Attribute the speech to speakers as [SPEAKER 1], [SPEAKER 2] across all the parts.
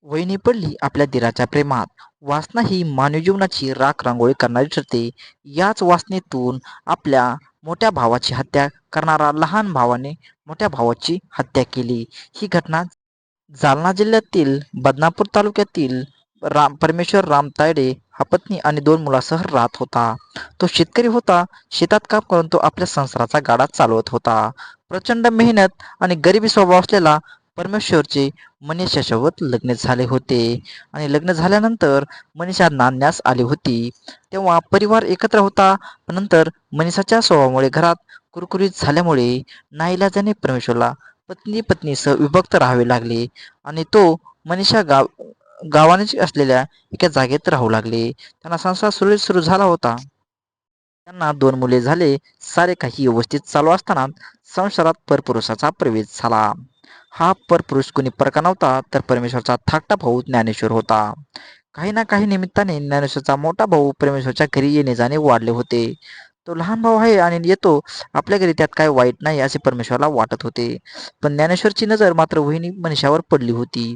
[SPEAKER 1] वहिनी पडली आपल्या दिराच्या प्रेमात. वासना ही मानवी जीवनाची राख रांगोळी करणारी ठरते. याच वासनेतून आपल्या मोठ्या भावाची हत्या करणारा लहान भावाने मोठ्या भावाची हत्या केली. ही घटना जालना जिल्ह्यातील बदनापूर तालुक्यातील परमेश्वर राम तायडे हा पत्नी आणि 2 मुलांसह राहत होता. तो शेतकरी होता. शेतात काम करून तो आपल्या संसाराचा गाडा चालवत होता. प्रचंड मेहनत आणि गरिबी स्वभाव असलेला परमेश्वरचे मनीषासोबत लग्न झाले होते आणि लग्न झाल्यानंतर मनीषा नांदण्यास आली होती. तेव्हा परिवार एकत्र होता. नंतर मनीषाच्या स्वभावामुळे घरात कुरकुरीत झाल्यामुळे नाईलाजाने परमेश्वरला पत्नीसह विभक्त राहावे लागले आणि तो मनीषा गावानेच असलेल्या एका जागेत राहू लागले. त्यांना संसार सुरळीत सुरू झाला होता. त्यांना 2 मुले झाले. सारे काही व्यवस्थित चालू असताना संसारात परपुरुषाचा प्रवेश झाला. हा परपुरुष कोणी परका नव्हता तर परमेश्वरचा धाकटा भाऊ ज्ञानेश्वर होता. काही ना काही निमित्ताने ज्ञानेश्वरचा मोठा भाऊ परमेश्वरच्या घरी येणे जाणे वाढले होते. तो लहान भाऊ आहे आणि येतो आपल्या घरी, त्यात काय वाईट नाही असे परमेश्वरला वाटत होते. पण ज्ञानेश्वरची नजर मात्र वहिनी मनीषावर पडली होती.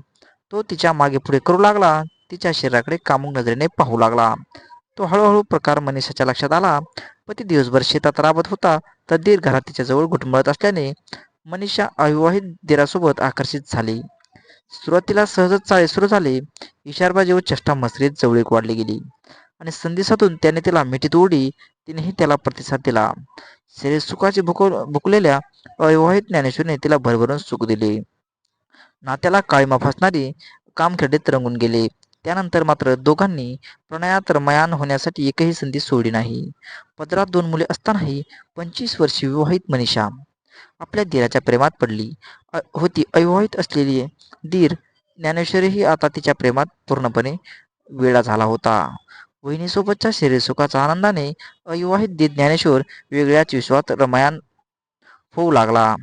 [SPEAKER 1] तो तिच्या मागे पुढे करू लागला. तिच्या शरीराकडे कामुक नजरेने पाहू लागला. तो हळूहळू प्रकार मनीषाच्या लक्षात आला. पती दिवसभर शेतात राबत होता तर दीर घरात तिच्याजवळ घुटमळत असल्याने मनीषा अविवाहित दिरासोबत आकर्षित झाली. सुरुवातीला सहजच चाळे सुरू झाले. इशारबाजी व चेष्टा मस्करीत जवळीक वाढली गेली आणि संधी साधून त्याने तिला मिठीत ओढली. तिनेही त्याला प्रतिसाद दिला. शरीर सुखाची भुकलेल्या अविवाहित ज्ञानेश्वरने तिला भरभरून सुख दिले. नात्याला काळीमा फासणारे कामखेडीत रंगून गेले. त्यानंतर मात्र दोघांनी प्रणयात रममाण होण्यासाठी एकही संधी सोडली नाही. पदरात 2 मुले असतानाही 25 वर्षीय विवाहित मनीषा आपल्या दीराच्या प्रेमात पडली होती. अविवाहित असलेली दीर ज्ञानेश्वरही आता तिच्या प्रेमात पूर्णपणे वेडा झाला होता. वहिनीसोबतच्या शरीरसुखाच्या आनंदाने अविवाहित दीर ज्ञानेश्वर वेगळ्याच विश्वात रममाण होऊ लागला.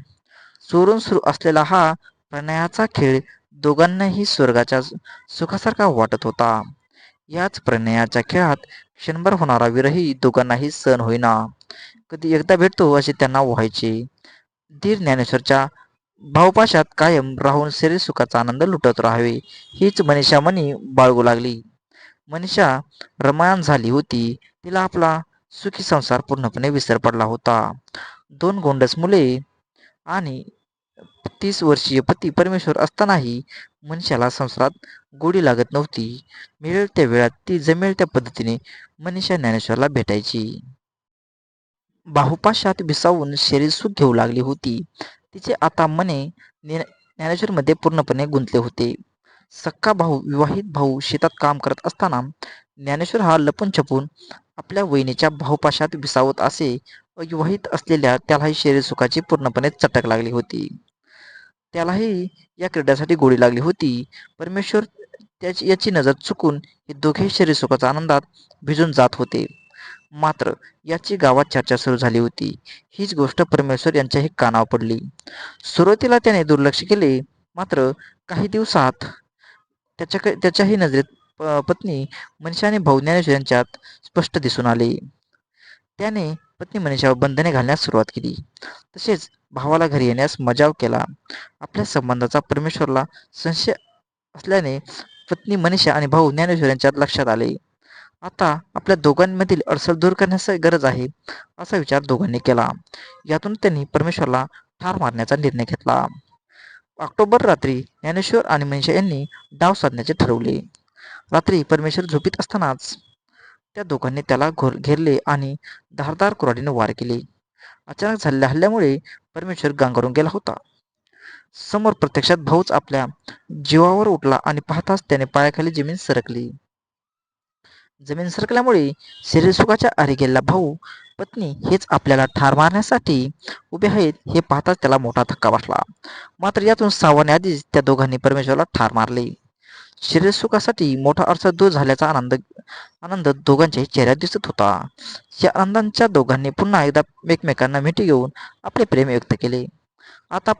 [SPEAKER 1] चोरून सुरू असलेला हा प्रणयाचा खेळ दोघांनाही स्वर्गाच्या सुखासारखा वाटत होता. याच प्रणयाच्या खेळात क्षणभर होणारा विरही दोघांनाही सहन होईना. कधी एकदा भेटतो असे त्यांना व्हायचे. धीर ज्ञानेश्वरच्या भावपाशात कायम राहून शरीर सुखाचा आनंद लुटत राहावे हीच मनीषा मनी बाळगू लागली. मनीषा रममाण झाली होती. तिला आपला सुखी संसार पूर्णपणे विसर पडला होता. 2 गोंडस मुले आणि 30 वर्षीय पती परमेश्वर असतानाही मनीषाला संसारात गोडी लागत नव्हती. मिळेल त्या वेळात ती जमेल त्या पद्धतीने मनीषा ज्ञानेश्वरला भेटायची. बाहुपाशात विसावून शरीर सुख घेऊ लागली होती. तिचे आता मने ज्ञानेश्वरमध्ये पूर्णपणे गुंतले होते. सक्का भाऊ विवाहित भाऊ शेतात काम करत असताना ज्ञानेश्वर हा लपून छपून आपल्या वहिनीच्या भाऊपाशात विसावत असे. अविवाहित असलेल्या त्यालाही शरीर सुखाची पूर्णपणे चटक लागली होती. त्यालाही या क्रीडेसाठी गोडी लागली होती. परमेश्वर याची नजर चुकून हे दोघेही शरीर सुखाच्या आनंदात भिजून जात होते. मात्र याची गावात चर्चा सुरू झाली होती. हीच गोष्ट परमेश्वर यांच्याही कानावर पडली. सुरुवातीला त्याने दुर्लक्ष केले. मात्र काही दिवसात त्याच्याही नजरेत पत्नी मनीषा आणि भाऊ ज्ञानेश्वर यांच्यात स्पष्ट दिसून आले. त्याने पत्नी मनीषावर बंधने घालण्यास सुरुवात केली. तसेच भावाला घरी येण्यास मजाव केला. आपल्या संबंधाचा परमेश्वरला संशय असल्याने पत्नी मनीषा आणि भाऊ ज्ञानेश्वर यांच्यात लक्षात आले. आता आपल्या दोघांमधील अडसर दूर करण्याची गरज आहे असा विचार दोघांनी केला. यातून त्यांनी परमेश्वरला ठार मारण्याचा निर्णय घेतला. ऑक्टोबर रात्री ज्ञानेश्वर आणि मनीषा यांनी डाव साधण्याचे ठरवले. रात्री परमेश्वर झोपीत असतानाच त्या दोघांनी त्याला घेरले आणि धारदार कुऱ्हाडीने वार केले. अचानक झालेल्या हल्ल्यामुळे परमेश्वर गांगरून गेला होता. समोर प्रत्यक्षात भाऊच आपल्या जीवावर उठला आणि पाहताच त्याने पायाखाली जमीन सरकली. जमीन सरकल्यामुळे शरीरसुखाच्या आरी गेलेला भाऊ पत्नी हेच आपल्याला ठार मारण्यासाठी उभे आहेत हे पाहताच त्याला मोठा धक्का बसला. मात्र यातून सावरण्याआधीच त्या दोघांनी परमेश्वरला ठार मारले. शरीरसुखासाठी मोठा अडसर दूर झाल्याचा आनंद दोघांच्याही चेहऱ्यात दिसत होता. या आनंदांच्या दोघांनी पुन्हा एकदा एकमेकांना मिठी घेऊन आपले प्रेम व्यक्त केले. आता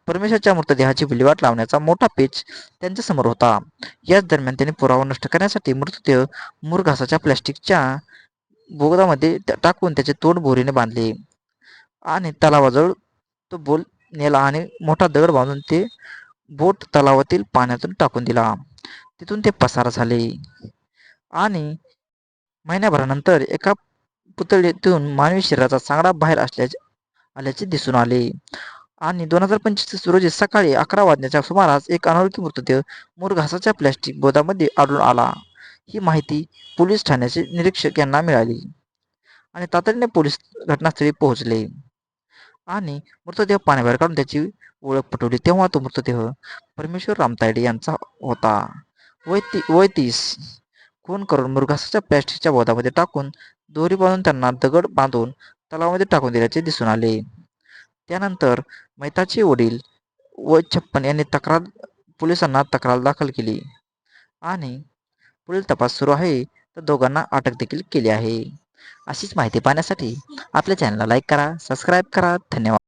[SPEAKER 1] परमेश्वरच्या मृतदेहाची विल्हेवाट लावण्याचा मोठा पेच त्यांच्या समोर होता. याच दरम्यान त्यांनी पुरावा नष्ट करण्यासाठी मृतदेह मुरघासाच्या प्लॅस्टिकच्या बोगदामध्ये टाकून त्याचे तोंड बोरीने बांधले आणि तलावाजवळ तो बोल नेला आणि मोठा दगड बांधून ते बोट तलावातील पाण्यातून टाकून दिला. तिथून ते पसार झाले आणि महिन्याभरानंतर एका पुतळीतून मानवी शरीराचा सांगडा बाहेर आल्याचे दिसून आले. आणि 2025 रोजी सकाळी 11 वाजण्याच्या सुमारास एक अनोळखी मृतदेह मुरघासाच्या प्लॅस्टिक गोदामध्ये आढळून आला. ही माहिती पोलीस ठाण्याचे निरीक्षक यांना मिळाली आणि तातडीने पोलीस घटनास्थळी पोहोचले आणि मृतदेह पाण्याबाहेर काढून त्याची ओळख पटवली. तेव्हा तो मृतदेह परमेश्वर रामतायडे यांचा होता. वय 30. खून करून मुरघासाच्या प्लॅस्टिकच्या बोधामध्ये टाकून दोरी बांधून त्यांना दगड बांधून तलावामध्ये टाकून दिल्याचे दिसून आले. त्यानंतर मैताचे वडील वय 56 यांनी पोलिसांना तक्रार दाखल केली आणि पुढील तपास सुरू आहे. तर दोघांना अटक देखील केली आहे. अशीच माहिती पाहण्यासाठी आपल्या चॅनलला लाईक करा, सबस्क्राईब करा. धन्यवाद.